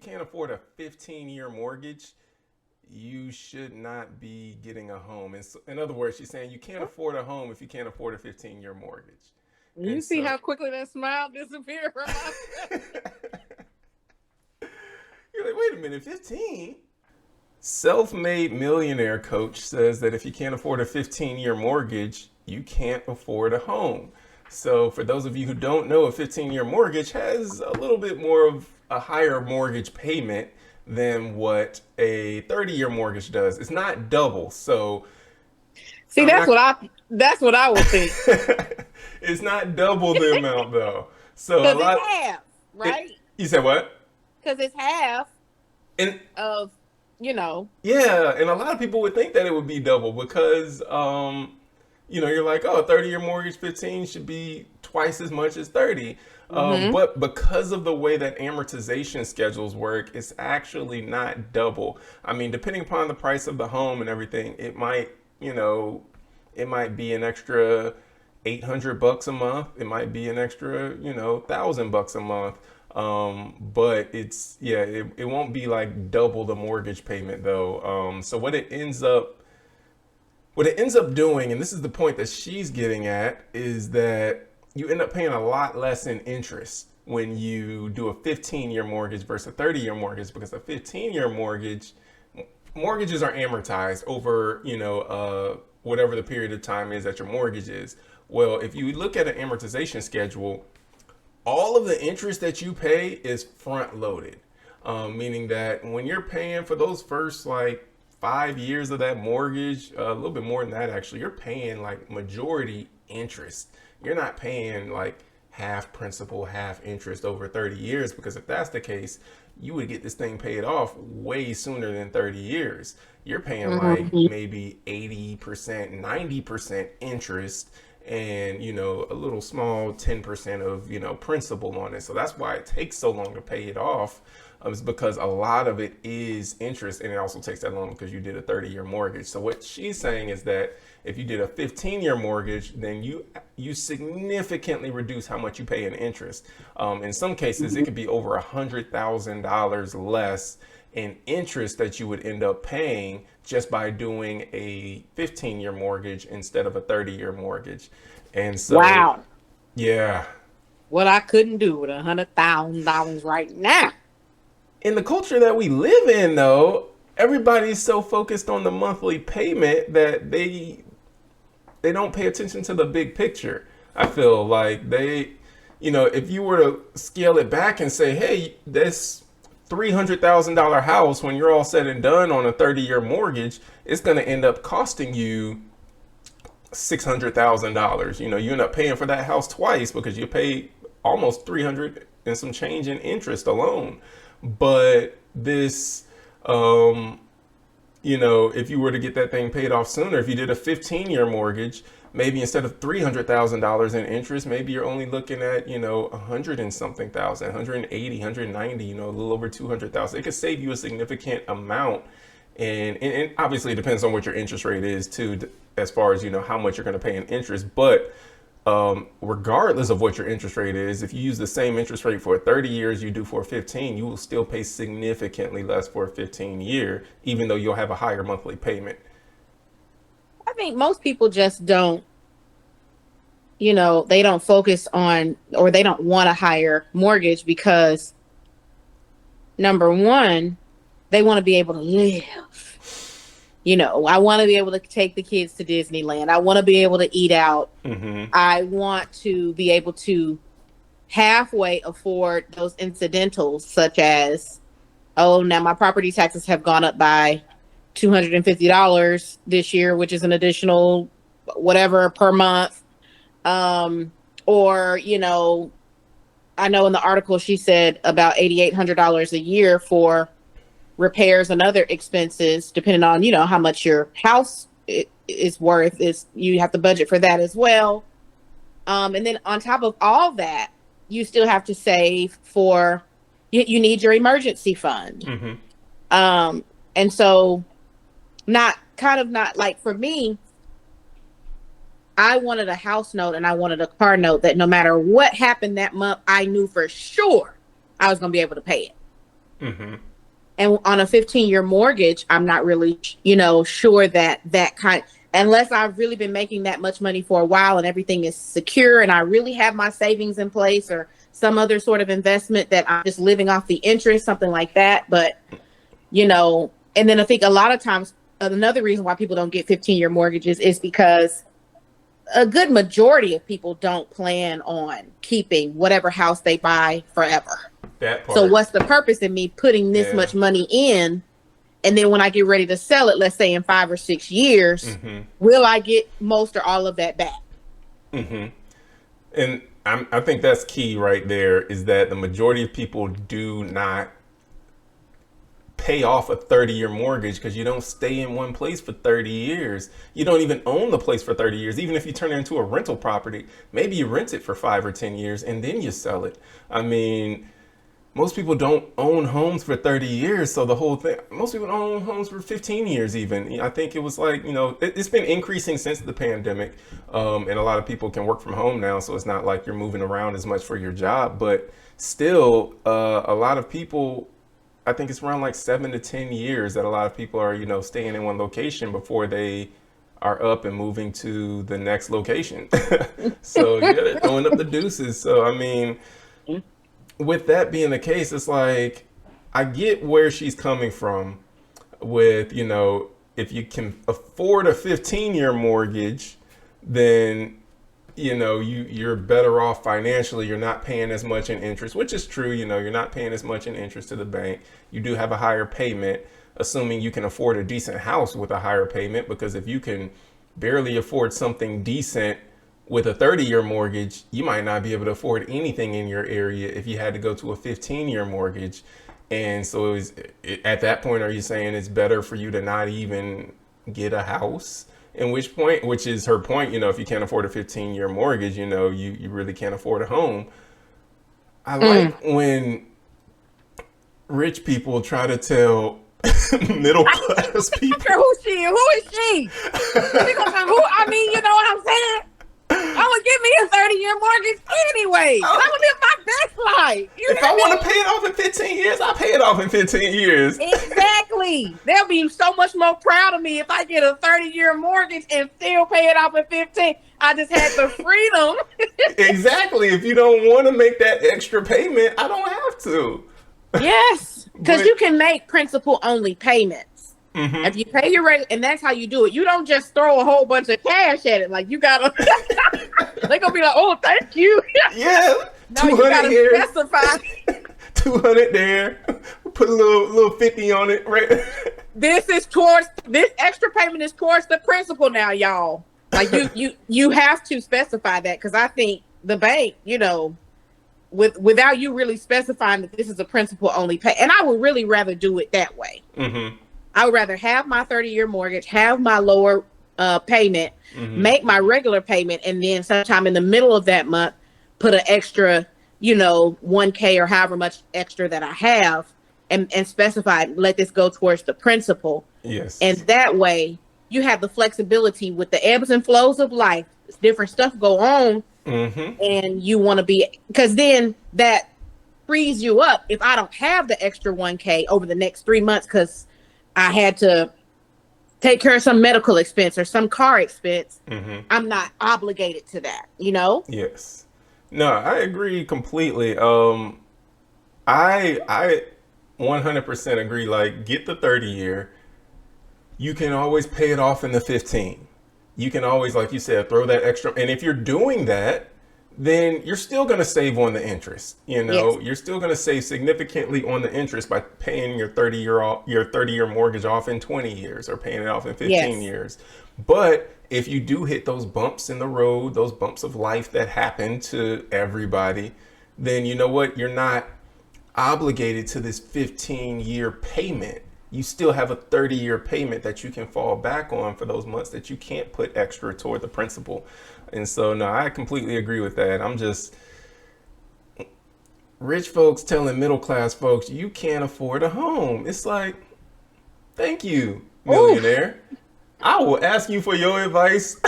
can't afford a 15-year mortgage, you should not be getting a home. In other words, she's saying you can't afford a home if you can't afford a 15-year mortgage. You And see so how quickly that smile disappeared from my you're like, wait a minute, 15? Self-made millionaire coach says that if you can't afford a 15-year mortgage, you can't afford a home. So for those of you who don't know, a 15-year mortgage has a little bit more of a higher mortgage payment than what a 30-year mortgage does. It's not double. So See, I'm not that's what I would think. it's not double the amount though. So a Because it's lot half, it, right? you said what? Because it's half And of, you know. yeah, and a lot of people would think that it would be double because you're like, oh, a 30-year mortgage, 15 should be twice as much as 30. Mm-hmm. But because of the way that amortization schedules work, it's actually not double. I mean, depending upon the price of the home and everything, it might be an extra $800 a month. It might be an extra, $1,000 a month. But it won't be like double the mortgage payment though. So what it ends up doing, and this is the point that she's getting at, is that you end up paying a lot less in interest when you do a 15-year mortgage versus a 30-year mortgage, because a 15-year mortgages are amortized over, whatever the period of time is that your mortgage is. Well, if you look at an amortization schedule, all of the interest that you pay is front loaded, meaning that when you're paying for those first like 5 years of that mortgage, a little bit more than that actually, you're paying like majority interest. You're not paying like half principal, half interest over 30 years, because if that's the case, you would get this thing paid off way sooner than 30 years. You're paying like Mm-hmm. maybe 80%, 90% interest, and a little small 10% of principal on it. So that's why it takes so long to pay it off. Is because a lot of it is interest, and it also takes that long because you did a 30-year mortgage. So what she's saying is that if you did a 15-year mortgage, then you significantly reduce how much you pay in interest. In some cases, it could be over $100,000 less in interest that you would end up paying just by doing a 15-year mortgage instead of a 30-year mortgage. And so, Wow. yeah, What I couldn't do with $100,000 right now. in the culture that we live in, though, everybody's so focused on the monthly payment that they don't pay attention to the big picture. I feel like if you were to scale it back and say, hey, this $300,000 house, when you're all said and done on a 30-year mortgage, it's going to end up costing you $600,000. You end up paying for that house twice because you pay almost 300 and some change in interest alone. But this, if you were to get that thing paid off sooner, if you did a 15-year mortgage, maybe instead of $300,000 in interest, maybe you're only looking at, 100 and something thousand, 180, 190, a little over 200,000. It could save you a significant amount. And obviously it depends on what your interest rate is too, as far as, how much you're going to pay in interest. But regardless of what your interest rate is, if you use the same interest rate for 30 years you do for 15, you will still pay significantly less for a 15-year, even though you'll have a higher monthly payment. I think most people just don't, they don't focus on, or they don't want a higher mortgage because, number one, they want to be able to live. I want to be able to take the kids to Disneyland. I want to be able to eat out. Mm-hmm. I want to be able to halfway afford those incidentals, such as, oh, now my property taxes have gone up by $250 this year, which is an additional whatever per month. Or, I know in the article she said about $8,800 a year for repairs and other expenses, depending on, how much your house is worth. Is you have to budget for that as well. And then on top of all that, you still have to save for, you need your emergency fund. Mm-hmm. And so not like for me, I wanted a house note and I wanted a car note that no matter what happened that month, I knew for sure I was going to be able to pay it. Mm-hmm. And on a 15-year mortgage, I'm not really, sure that kind, unless I've really been making that much money for a while and everything is secure and I really have my savings in place or some other sort of investment that I'm just living off the interest, something like that. But, and then I think a lot of times another reason why people don't get 15-year mortgages is because a good majority of people don't plan on keeping whatever house they buy forever. That So part. what's the purpose in me putting this Yeah. much money in? And then when I get ready to sell it, let's say in 5 or 6 years, Mm-hmm. will I get most or all of that back? Mm-hmm. And I think that's key right there, is that the majority of people do not pay off a 30-year mortgage because you don't stay in one place for 30 years. You don't even own the place for 30 years. Even if you turn it into a rental property, maybe you rent it for 5 or 10 years and then you sell it. I mean, most people don't own homes for 30 years. So the whole thing, most people don't own homes for 15 years even. I think it was like, it's been increasing since the pandemic. And a lot of people can work from home now. So it's not like you're moving around as much for your job. But still, a lot of people, I think it's around like 7 to 10 years that a lot of people are, staying in one location before they are up and moving to the next location. So yeah, they're throwing up the deuces. So I mean, with that being the case, it's like I get where she's coming from with, if you can afford a 15-year mortgage, then you're better off financially. You're not paying as much in interest, which is true. You're not paying as much in interest to the bank. You do have a higher payment, assuming you can afford a decent house with a higher payment, because if you can barely afford something decent with a 30-year mortgage, you might not be able to afford anything in your area if you had to go to a 15-year mortgage. And so at that point, are you saying it's better for you to not even get a house? In which is her point, if you can't afford a 15-year mortgage, you really can't afford a home. I like when rich people try to tell middle class people. Who is she? She gonna say, who? I mean, you know what I'm saying? I would give me a 30-year mortgage anyway. I would live my best life. If I want to pay it off in 15 years, I'll pay it off in 15 years. Exactly. They'll be so much more proud of me if I get a 30-year mortgage and still pay it off in 15. I just had the freedom. Exactly. If you don't want to make that extra payment, I don't have to. Yes. Because you can make principal only payments. Mm-hmm. If you pay your rent, and that's how you do it. You don't just throw a whole bunch of cash at it. Like, you gotta, they're gonna be like, oh, thank you. Yeah. No, you gotta here, specify. 200 there. Put a little 50 on it, right? This extra payment is towards the principal now, y'all. Like, you have to specify that, because I think the bank, without you really specifying that this is a principal only pay, and I would really rather do it that way. Mm-hmm. I would rather have my 30-year mortgage, have my lower payment, make my regular payment, and then sometime in the middle of that month, put an extra, $1K or however much extra that I have, and specify, let this go towards the principal. Yes. And that way, you have the flexibility with the ebbs and flows of life. Different stuff go on, and you want to be, because then that frees you up. If I don't have the extra 1K over the next 3 months, because I had to take care of some medical expense or some car expense, I'm not obligated to that, Yes. No, I agree completely. I 100% agree. Like, get the 30-year. You can always pay it off in the 15. You can always, like you said, throw that extra. And if you're doing that, then you're still going to save on the interest. Yes. You're still going to save significantly on the interest by paying your 30-year mortgage off in 20 years or paying it off in 15 years. But if you do hit those bumps in the road, those bumps of life that happen to everybody, then you know what? You're not obligated to this 15-year payment. You still have a 30-year payment that you can fall back on for those months that you can't put extra toward the principal. And so, no, I completely agree with that. I'm just, rich folks telling middle class folks, you can't afford a home. It's like, thank you, millionaire. Ooh. I will ask you for your advice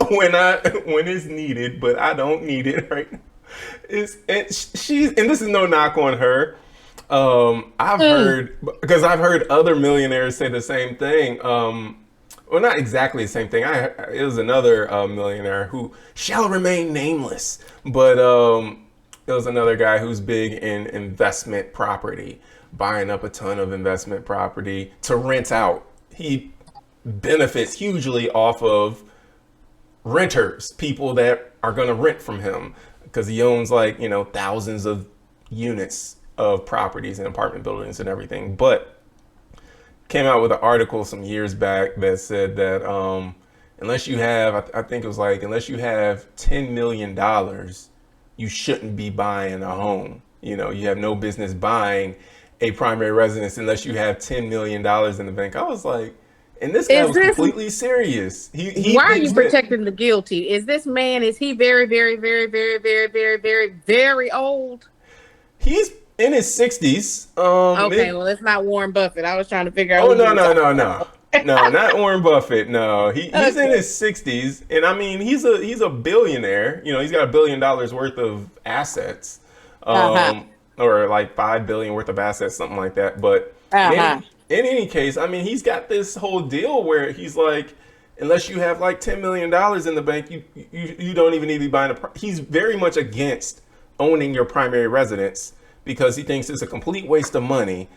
when it's needed, but I don't need it right now. And this is no knock on her. I've Mm. heard, because I've heard other millionaires say the same thing. Well, not exactly the same thing. It was another millionaire who shall remain nameless, but it was another guy who's big in investment property, buying up a ton of investment property to rent out. He benefits hugely off of renters, people that are going to rent from him, because he owns like, thousands of units of properties and apartment buildings and everything. But came out with an article some years back that said that unless you have, I think it was like, unless you have $10 million, you shouldn't be buying a home. You have no business buying a primary residence unless you have $10 million in the bank. I was like, and this guy Is was this completely serious. He why are you thinks that protecting the guilty? Is this man, is he very, very, very, very, very, very, very, very old? he's in his 60s. Okay, well, it's not Warren Buffett. I was trying to figure out Oh, who you no, were no, talking no, about. no. No, not Warren Buffett. No, he's in Okay. his 60s, and I mean he's a billionaire. He's got $1 billion worth of assets, Uh-huh. um, or like 5 billion worth of assets, something like that. But Uh-huh. in any case, I mean he's got this whole deal where he's like, unless you have like $10 million in the bank, you don't even need to be buying He's very much against owning your primary residence because he thinks it's a complete waste of money.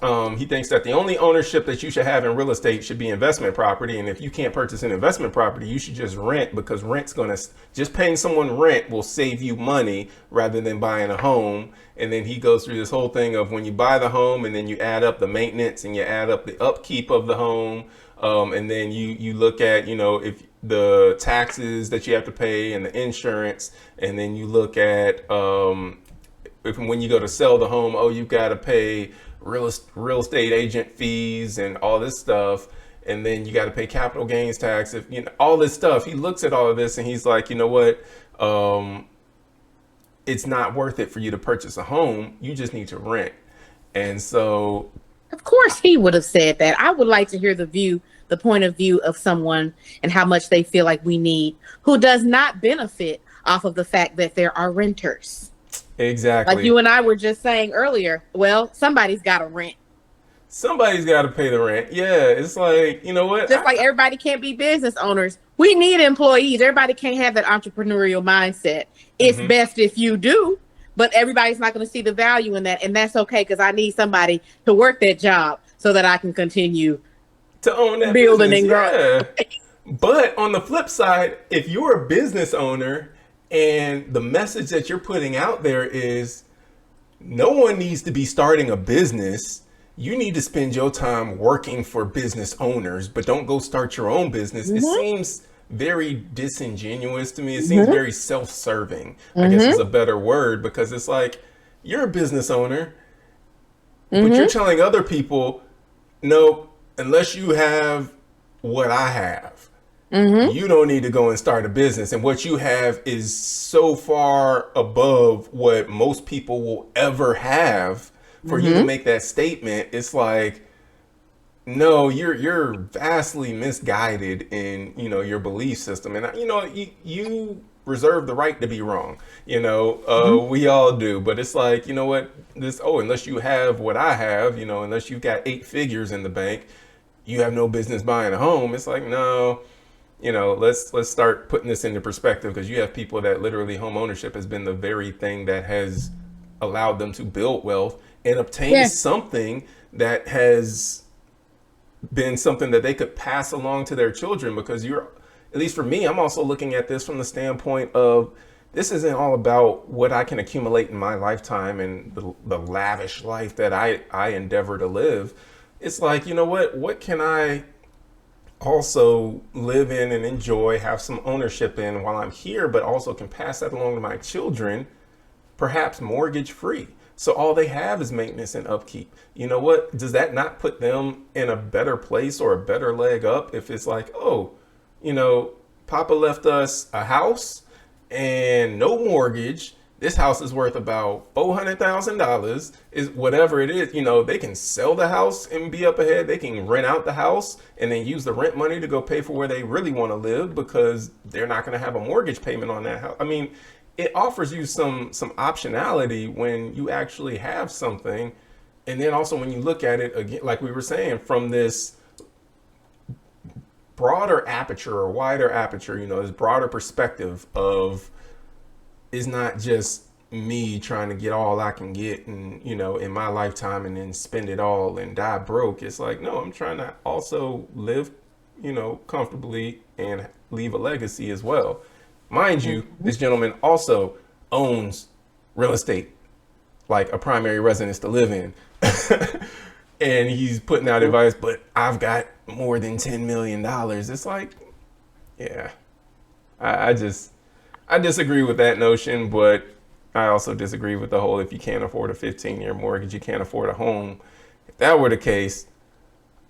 He thinks that the only ownership that you should have in real estate should be investment property. And if you can't purchase an investment property, you should just rent, because just paying someone rent will save you money rather than buying a home. And then he goes through this whole thing of when you buy the home and then you add up the maintenance and you add up the upkeep of the home. And then you look at, if the taxes that you have to pay and the insurance, and then you look at, if when you go to sell the home, oh, you've got to pay real estate agent fees and all this stuff, and then you got to pay capital gains tax, if all this stuff. He looks at all of this and he's like, you know what, it's not worth it for you to purchase a home. You just need to rent. And so, Of course he would have said that. I would like to hear the point of view of someone and how much they feel like we need, who does not benefit off of the fact that there are renters. Like exactly, you and I were just saying earlier, well, somebody's got to rent. somebody's got to pay the rent. Yeah, it's like, you know what, Just like everybody can't be business owners, we need employees. Everybody can't have that entrepreneurial mindset. It's Mhm. best if you do, but everybody's not going to see the value in that. And that's okay, because I need somebody to work that job so that I can continue To own that building business, and growing. yeah. But on the flip side, if you're a business owner and the message that you're putting out there is no one needs to be starting a business, you need to spend your time working for business owners, but don't go start your own business. It Mm-hmm. seems very disingenuous to me. It seems Mm-hmm. very self-serving, I guess is Mm-hmm. a better word, because it's like you're a business owner, but you're Mm-hmm. telling other people, no, unless you have what I have, Mm-hmm. you don't need to go and start a business. And what you have is so far above what most people will ever have for you to Mm-hmm. make that statement. It's like, no, you're vastly misguided in, your belief system. And you reserve the right to be wrong. We all do. But it's like, you know what, unless you have what I have, unless you've got 8 figures in the bank, you have no business buying a home. It's like, no, let's start putting this into perspective, because you have people that literally home ownership has been the very thing that has allowed them to build wealth and obtain Yeah. something that has been something that they could pass along to their children. Because at least for me, I'm also looking at this from the standpoint of, this isn't all about what I can accumulate in my lifetime and the lavish life that I endeavor to live. It's like, what can I also live in and enjoy, have some ownership in while I'm here, but also can pass that along to my children, perhaps mortgage free. So all they have is maintenance and upkeep. You know what? Does that not put them in a better place or a better leg up if it's like, oh, Papa left us a house and no mortgage. This house is worth about $400,000, is whatever it is. They can sell the house and be up ahead. They can rent out the house and then use the rent money to go pay for where they really want to live, because they're not going to have a mortgage payment on that house. I mean, it offers you some optionality when you actually have something And then also when you look at it again, like we were saying, from this broader aperture or wider aperture, this broader perspective of, it's not just me trying to get all I can get and, in my lifetime and then spend it all and die broke. It's like, no, I'm trying to also live, comfortably and leave a legacy as well. Mind you, this gentleman also owns real estate, like a primary residence to live in. And he's putting out advice, but I've got more than $10 million. It's like, yeah, I disagree with that notion, but I also disagree with the whole, if you can't afford a 15-year mortgage, you can't afford a home. If that were the case,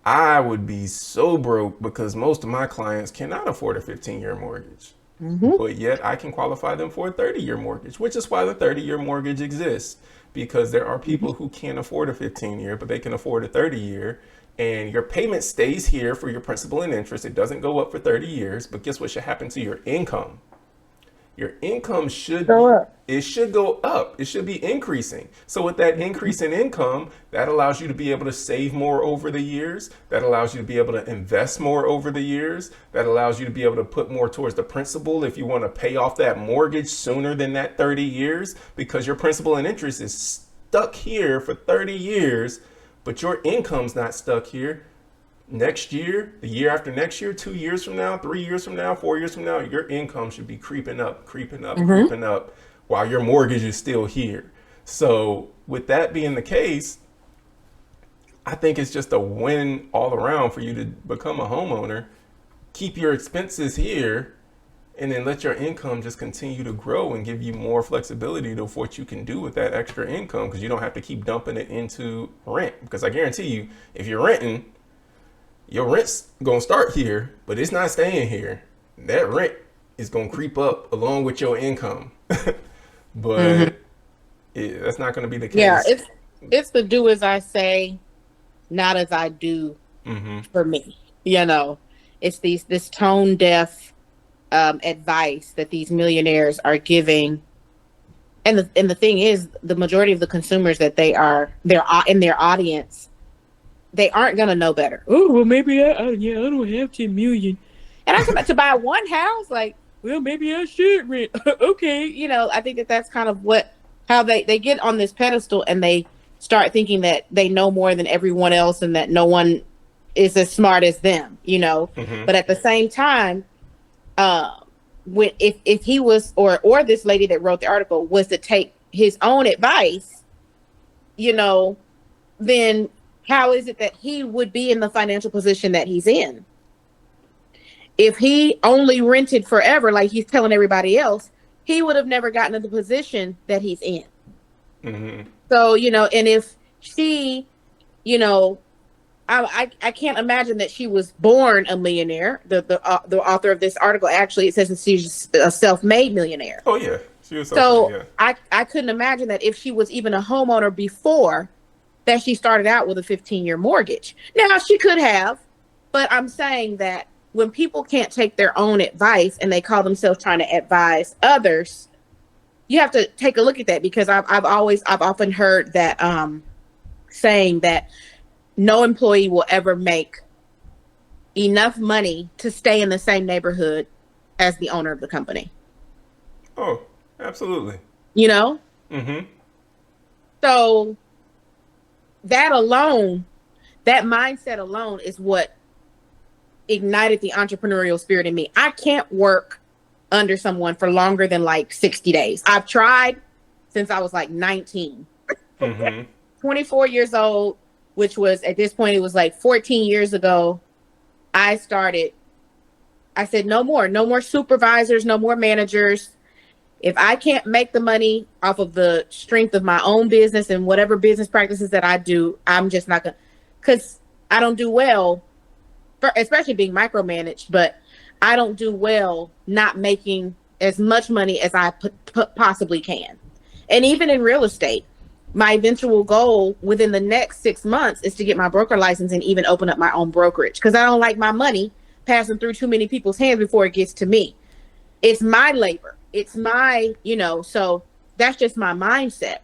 I would be so broke because most of my clients cannot afford a 15-year mortgage. But yet I can qualify them for a 30-year mortgage, which is why the 30-year mortgage exists. Because there are people who can't afford a 15-year, but they can afford a 30-year. And your payment stays here for your principal and interest. It doesn't go up for 30 years. But guess what should happen to your income? Your income should go up. It should be increasing. So with that increase in income, that allows you to be able to save more over the years. That allows you to be able to invest more over the years. That allows you to be able to put more towards the principal if you want to pay off that mortgage sooner than that 30 years, because your principal and interest is stuck here for 30 years, but your income's not stuck here. Next year, the year after next year, 2 years from now, 3 years from now, 4 years from now, your income should be creeping up, creeping up while your mortgage is still here. So with that being the case, I think it's just a win all around for you to become a homeowner, keep your expenses here, and then let your income just continue to grow and give you more flexibility to what you can do with that extra income, because you don't have to keep dumping it into rent. Because I guarantee you, if you're renting, your rent's gonna start here, but it's not staying here. That rent is gonna creep up along with your income. But that's not gonna be the case. Yeah, it's the do as I say, not as I do for me. It's this tone deaf advice that these millionaires are giving. And the thing is, the majority of the consumers that they're in their audience, they aren't going to know better. Oh, well, maybe I don't have 10 million. And I come to buy one house, like, well, maybe I should rent. Okay. I think that's kind of how they get on this pedestal, and they start thinking that they know more than everyone else and that no one is as smart as them, But at the same time, if he was, or this lady that wrote the article was to take his own advice, then how is it that he would be in the financial position that he's in? If he only rented forever, like he's telling everybody else, he would have never gotten to the position that he's in. So, and if she, I can't imagine that she was born a millionaire. The author of this article, actually, it says that she's a self-made millionaire. Oh yeah, she was self-made. So yeah. I couldn't imagine that if she was even a homeowner before, that she started out with a 15-year mortgage. Now, she could have, but I'm saying that when people can't take their own advice and they call themselves trying to advise others, you have to take a look at that, because I've often heard that saying that no employee will ever make enough money to stay in the same neighborhood as the owner of the company. Oh, absolutely. So that alone, that mindset alone is what ignited the entrepreneurial spirit in me. I can't work under someone for longer than like 60 days. I've tried since I was like 19. 24 years old, which was, at this point, it was like 14 years ago, I said, no more supervisors, no more managers. If I can't make the money off of the strength of my own business and whatever business practices that I do, I'm just not going to, because I don't do well, especially being micromanaged, but I don't do well not making as much money as I possibly can. And even in real estate, my eventual goal within the next 6 months is to get my broker license and even open up my own brokerage, because I don't like my money passing through too many people's hands before it gets to me. It's my labor. It's my, so that's just my mindset.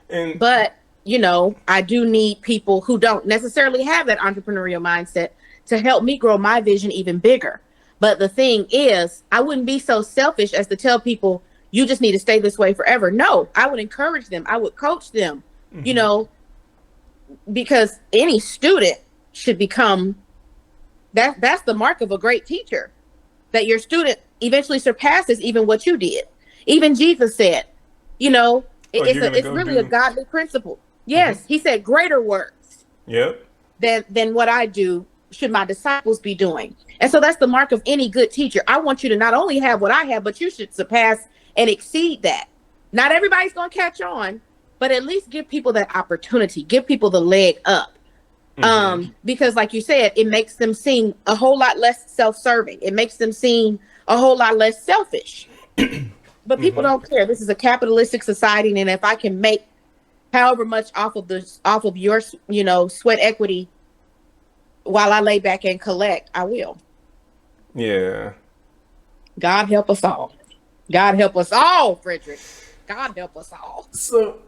But I do need people who don't necessarily have that entrepreneurial mindset to help me grow my vision even bigger. But the thing is, I wouldn't be so selfish as to tell people, you just need to stay this way forever. No, I would encourage them. I would coach them, you Mm-hmm. know, because any student should become that's the mark of a great teacher, that your student eventually surpasses even what you did. Even Jesus said, you know, Oh, you're gonna it's go really a do. godly principle. Mm-hmm. Yes, he said greater works Yep. than what I do should my disciples be doing. And so that's the mark of any good teacher. I want you to not only have what I have, but you should surpass and exceed that. Not everybody's going to catch on, but at least give people that opportunity, give people the leg up. Mm-hmm. Because like you said, it makes them seem a whole lot less self-serving. It makes them seem a whole lot less selfish. But people Mm-hmm. don't care. This is a capitalistic society, and if I can make however much off of your sweat equity while I lay back and collect, I will. Yeah. God help us all. God help us all, Frederick. God help us all. So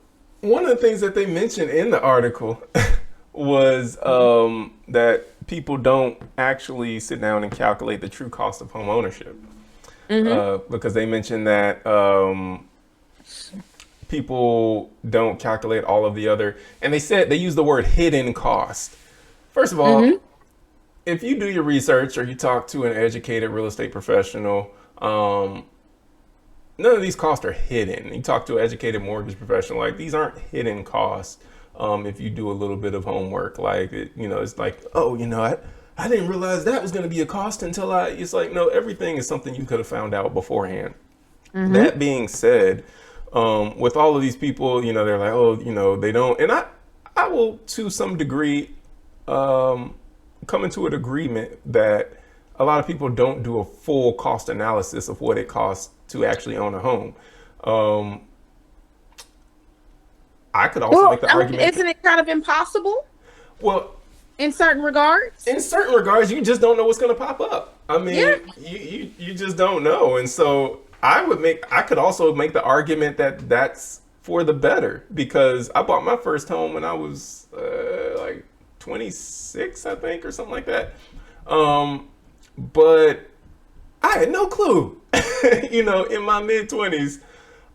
one of the things that they mentioned in the article was that people don't actually sit down and calculate the true cost of home ownership, Mm-hmm. because they mentioned that people don't calculate all of the other, and they said they use the word hidden cost. First of all, Mm-hmm. if you do your research or you talk to an educated real estate professional, none of these costs are hidden. You talk to an educated mortgage professional, like these aren't hidden costs. If you do a little bit of homework, like it's like, oh, I didn't realize that was going to be a cost until it's like, no, everything is something you could have found out beforehand. Mm-hmm. That being said, with all of these people, they're like, oh, they don't, and I will to some degree, come into an agreement that a lot of people don't do a full cost analysis of what it costs to actually own a home. Um, I could also Well, make the I mean, argument isn't that, it kind of impossible well, in certain regards? in certain regards, you just don't know what's going to pop up. I Yeah. mean, you just don't know, and so I could also make the argument that that's for the better, because I bought my first home when I was like 26, I think, or something like that. But I had no clue, in my mid 20s,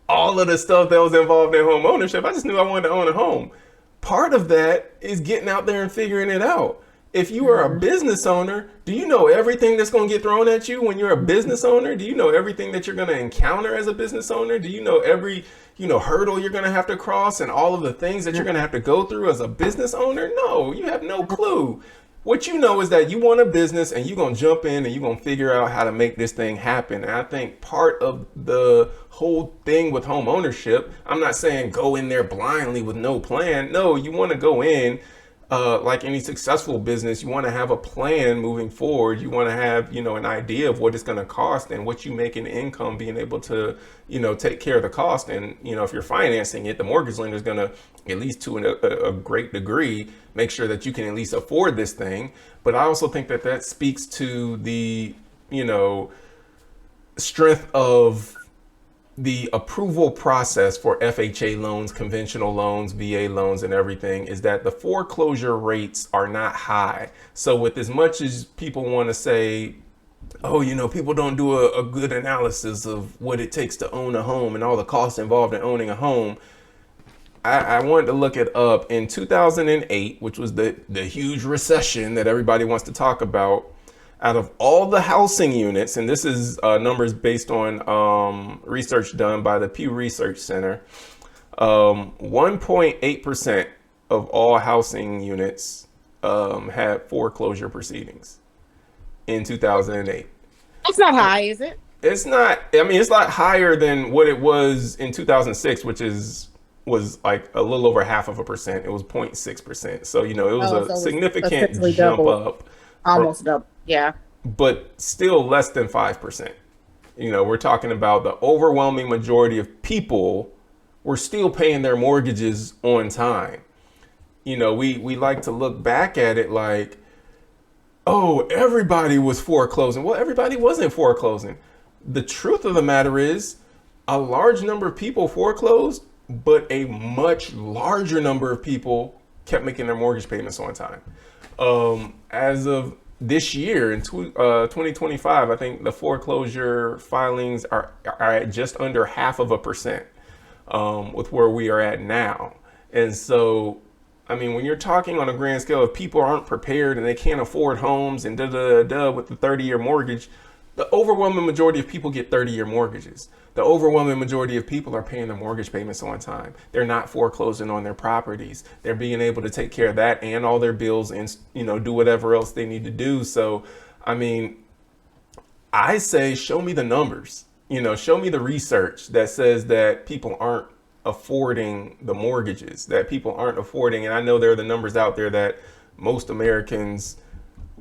all of the stuff that was involved in home ownership. I just knew I wanted to own a home. Part of that is getting out there and figuring it out. If you are a Mm-hmm. business owner, do you know everything that's going to get thrown at you when you're a business owner? Do you know everything that you're going to encounter as a business owner? Do you know every, hurdle you're going to have to cross and all of the things that you're going to have to go through as a business owner? No, you have no clue. What you know is that you want a business and you're going to jump in and you're going to figure out how to make this thing happen. And I think part of the whole thing with home ownership, I'm not saying go in there blindly with no plan. No, you want to go in, like any successful business, you want to have a plan moving forward. You want to have, an idea of what it's going to cost and what you make in income, being able to, take care of the cost. And, if you're financing it, the mortgage lender is going to, at least to a great degree, make sure that you can at least afford this thing. But I also think that that speaks to the, strength of the approval process for FHA loans, conventional loans, VA loans, and everything, is that the foreclosure rates are not high. So with as much as people want to say, oh, people don't do a good analysis of what it takes to own a home and all the costs involved in owning a home, I wanted to look it up. In 2008, which was the huge recession that everybody wants to talk about, out of all the housing units, and this is numbers based on research done by the Pew Research Center, 1.8% of all housing units had foreclosure proceedings in 2008. It's not high, is it? It's not, I mean, it's a lot higher than what it was in 2006, which was like a little over half of a percent. It was 0.6%. So, it was Oh, a so it's significant essentially jump double, up, almost double. Yeah. but still less than 5%. We're talking about the overwhelming majority of people were still paying their mortgages on time. We like to look back at it like, oh, everybody was foreclosing. Well, everybody wasn't foreclosing. The truth of the matter is, a large number of people foreclosed but a much larger number of people kept making their mortgage payments on time. As of this year in 2025, I think the foreclosure filings are at just under 0.5%, with where we are at now. And so, I mean, when you're talking on a grand scale, if people aren't prepared and they can't afford homes and with the 30-year mortgage, the overwhelming majority of people get 30-year mortgages. The overwhelming majority of people are paying their mortgage payments on time. They're not foreclosing on their properties. They're being able to take care of that and all their bills and, do whatever else they need to do. So, I mean, I say, show me the numbers, show me the research that says that people aren't affording the mortgages, that people aren't affording. And I know there are the numbers out there that most Americans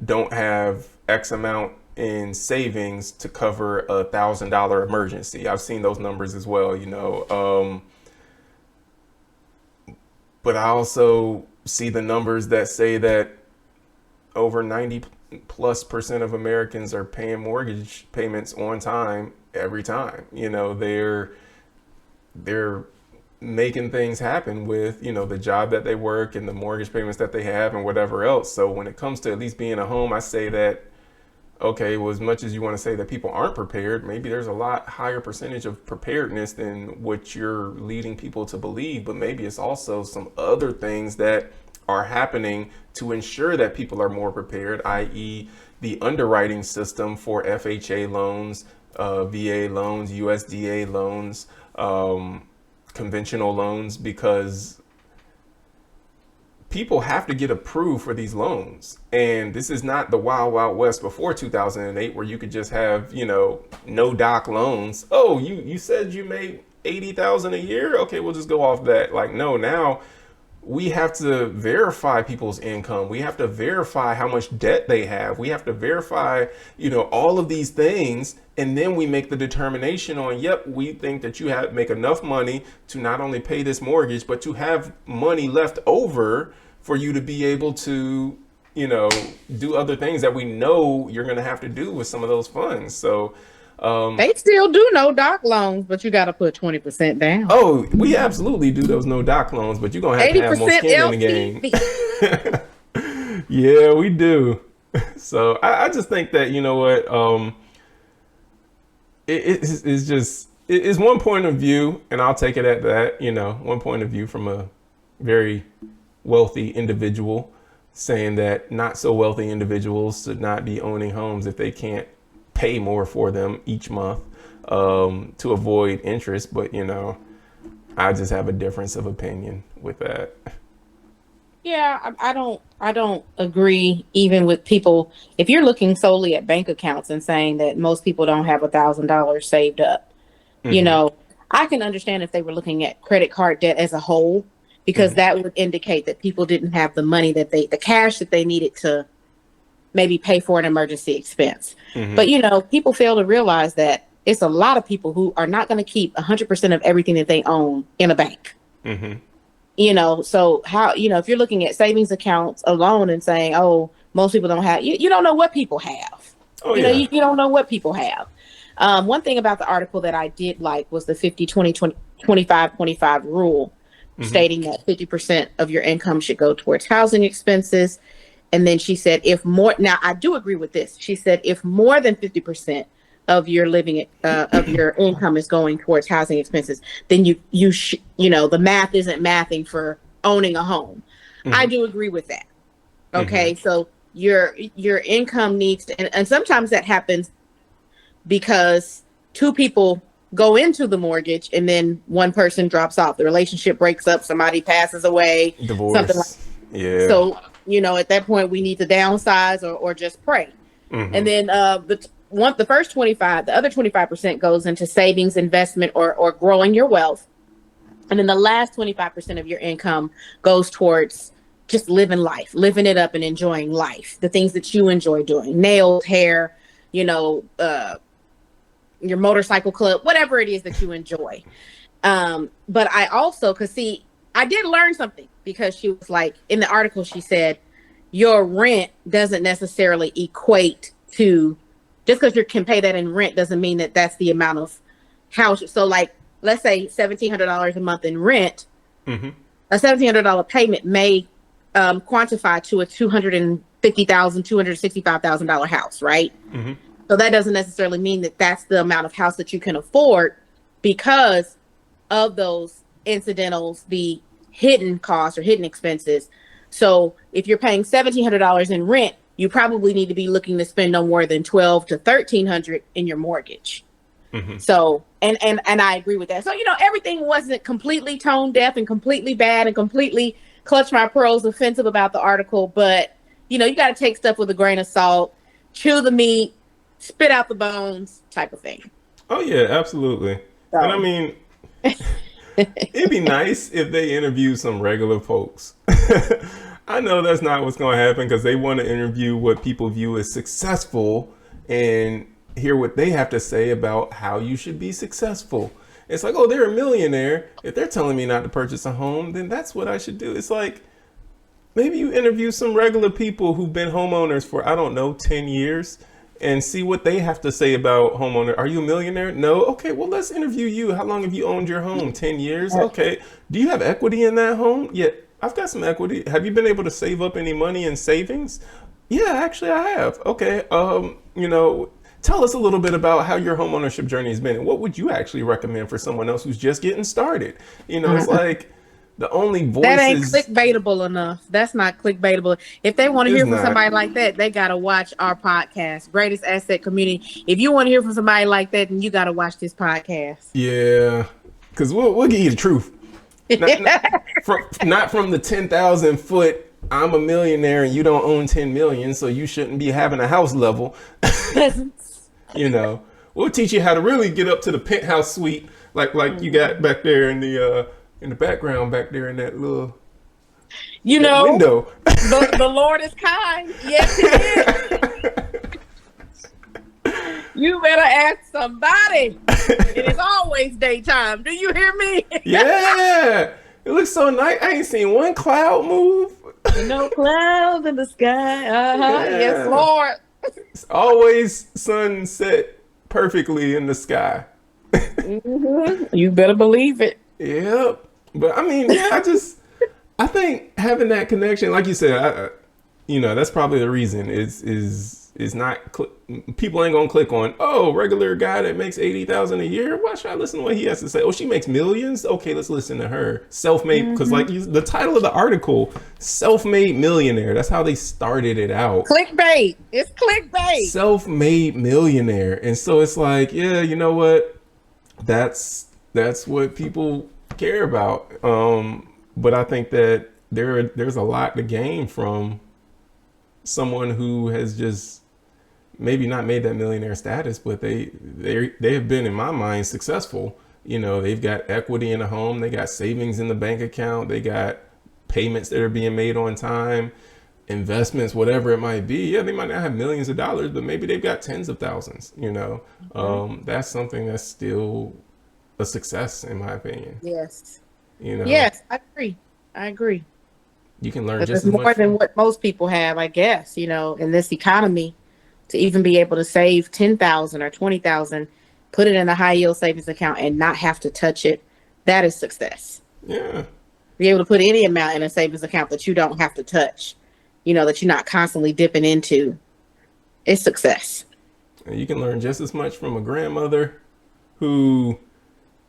don't have X amount in savings to cover $1,000 emergency. I've seen those numbers as well, but I also see the numbers that say that over 90+% of Americans are paying mortgage payments on time every time. They're making things happen with, the job that they work and the mortgage payments that they have and whatever else. So when it comes to at least being a home, I say that, okay, well, as much as you want to say that people aren't prepared, maybe there's a lot higher percentage of preparedness than what you're leading people to believe. But maybe it's also some other things that are happening to ensure that people are more prepared, i.e. the underwriting system for FHA loans, VA loans, USDA loans, conventional loans, because people have to get approved for these loans. And this is not the wild, wild west before 2008 where you could just have, no doc loans. Oh, you said you made 80,000 a year? Okay, we'll just go off that. Like, no, now we have to verify people's income. We have to verify how much debt they have. We have to verify, all of these things. And then we make the determination on, yep, we think that you make enough money to not only pay this mortgage, but to have money left over for you to be able to, do other things that we know you're going to have to do with some of those funds. So they still do no doc loans, but you got to put 20% down. Oh, we absolutely do those no doc loans, but you're going to have more skin in the game. Yeah, we do. So I just think that, it's one point of view, and I'll take it at that, one point of view from a very wealthy individual saying that not so wealthy individuals should not be owning homes if they can't pay more for them each month to avoid interest. But, I just have a difference of opinion with that. Yeah, I don't agree even with people. If you're looking solely at bank accounts and saying that most people don't have $1,000 saved up, I can understand if they were looking at credit card debt as a whole, because that would indicate that people didn't have the money the cash that they needed to maybe pay for an emergency expense. But, people fail to realize that it's a lot of people who are not going to keep 100% of everything that they own in a bank. So how, if you're looking at savings accounts alone and saying, oh, most people don't have, you don't know what people have. You don't know what people have. One thing about the article that I did like was the 50-20-20-25-25 rule, stating that 50% of your income should go towards housing expenses. And then she said, now I do agree with this. She said, if more than 50% of your of your income is going towards housing expenses, then the math isn't mathing for owning a home. I do agree with that. Okay. So your income needs to, and sometimes that happens because two people go into the mortgage and then one person drops off. The relationship breaks up. Somebody passes away. Divorce. Something like that. Yeah. So, at that point we need to downsize or just pray. And then the first 25, the other 25% goes into savings, investment, or growing your wealth. And then the last 25% of your income goes towards just living life, living it up and enjoying life. The things that you enjoy doing, nails, hair, your motorcycle club, whatever it is that you enjoy. But I also, I did learn something, because she was like, in the article, she said, your rent doesn't necessarily equate to, just because you can pay that in rent doesn't mean that that's the amount of house. So like let's say $1,700 a month in rent, Mm-hmm. a $1,700 payment may quantify to a $265,000 house, right? Mm-hmm. So that doesn't necessarily mean that that's the amount of house that you can afford because of those incidentals, the hidden costs or hidden expenses. So if you're paying $1,700 in rent, you probably need to be looking to spend no more than $1,200 to $1,300 in your mortgage. Mm-hmm. So, and I agree with that. So, everything wasn't completely tone deaf and completely bad and completely clutch my pearls offensive about the article, but you got to take stuff with a grain of salt, chew the meat, spit out the bones type of thing. Oh yeah, absolutely. And I So, mean, it'd be nice if they interview some regular folks. I know that's not what's going to happen because they want to interview what people view as successful and hear what they have to say about how you should be successful. It's like, oh, they're a millionaire. If they're telling me not to purchase a home, then that's what I should do. It's like, maybe you interview some regular people who've been homeowners for, I don't know, 10 years and see what they have to say about homeowner. Are you a millionaire? No. Okay, well, let's interview you. How long have you owned your home? 10 years? Okay. Do you have equity in that home? Yeah, I've got some equity. Have you been able to save up any money in savings? Yeah, actually I have. Okay. Tell us a little bit about how your homeownership journey has been and what would you actually recommend for someone else who's just getting started? It's like the only voices. that ain't clickbaitable enough. That's not clickbaitable. If they want to It's hear from not. somebody like that, they got to watch our podcast, Greatest Asset Community. If you want to hear from somebody like that, then you got to watch this podcast. Yeah, because we'll give you the truth. Not from the 10,000 foot, I'm a millionaire and you don't own 10 million, so you shouldn't be having a house level. We'll teach you how to really get up to the penthouse suite, like you got back there in the background, back there in that little window. The Lord is kind. Yes, He is. You better ask somebody. It is always daytime. Do you hear me? Yeah, it looks so nice. I ain't seen one cloud move. No clouds in the sky. Yeah. Yes, Lord. It's always sunset perfectly in the sky. You better believe it. Yep. But I mean, I think having that connection, like you said, that's probably the reason is not people ain't gonna click on, oh, regular guy that makes 80,000 a year. Why should I listen to what he has to say? Oh, she makes millions. Okay, let's listen to her. Self-made, because the title of the article, self-made millionaire. That's how they started it out. Clickbait. It's clickbait. Self-made millionaire, and so it's like, yeah, you know what? That's what people care about. But I think that there's a lot to gain from someone who has just maybe not made that millionaire status, but they have been, in my mind, successful. They've got equity in a home, they got savings in the bank account, they got payments that are being made on time, investments, whatever it might be. Yeah, they might not have millions of dollars, but maybe they've got tens of thousands. That's something that's still a success, in my opinion. Yes. Yes, I agree. You can learn But just it's as more much than what most people have, I guess, in this economy, to even be able to save 10,000 or 20,000, put it in a high yield savings account and not have to touch it. That is success. Yeah. Be able to put any amount in a savings account that you don't have to touch, that you're not constantly dipping into. It's success. And you can learn just as much from a grandmother who,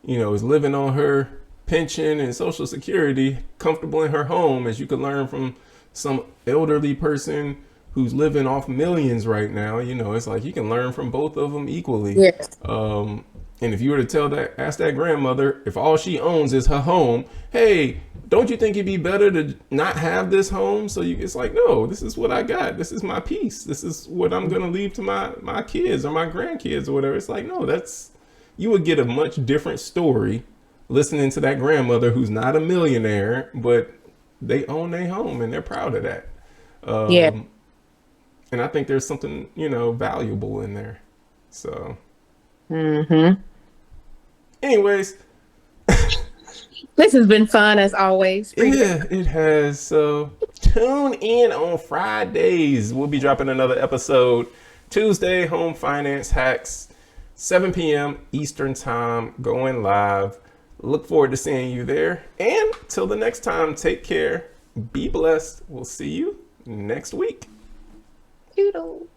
is living on her pension and Social Security, comfortable in her home, as you could learn from some elderly person who's living off millions right now. It's like you can learn from both of them equally. Yes. And if you were to ask that grandmother, if all she owns is her home, hey, don't you think it'd be better to not have this home? So it's like, no, this is what I got. This is my piece. This is what I'm going to leave to my kids or my grandkids or whatever. It's like, no, you would get a much different story listening to that grandmother who's not a millionaire, but they own their home and they're proud of that. And I think there's something, valuable in there. So. Anyways. This has been fun as always. Yeah, it has. So tune in on Fridays. We'll be dropping another episode. Tuesday, home finance hacks. 7 p.m. Eastern time, going live. Look forward to seeing you there. And till the next time, take care. Be blessed. We'll see you next week. Toodles.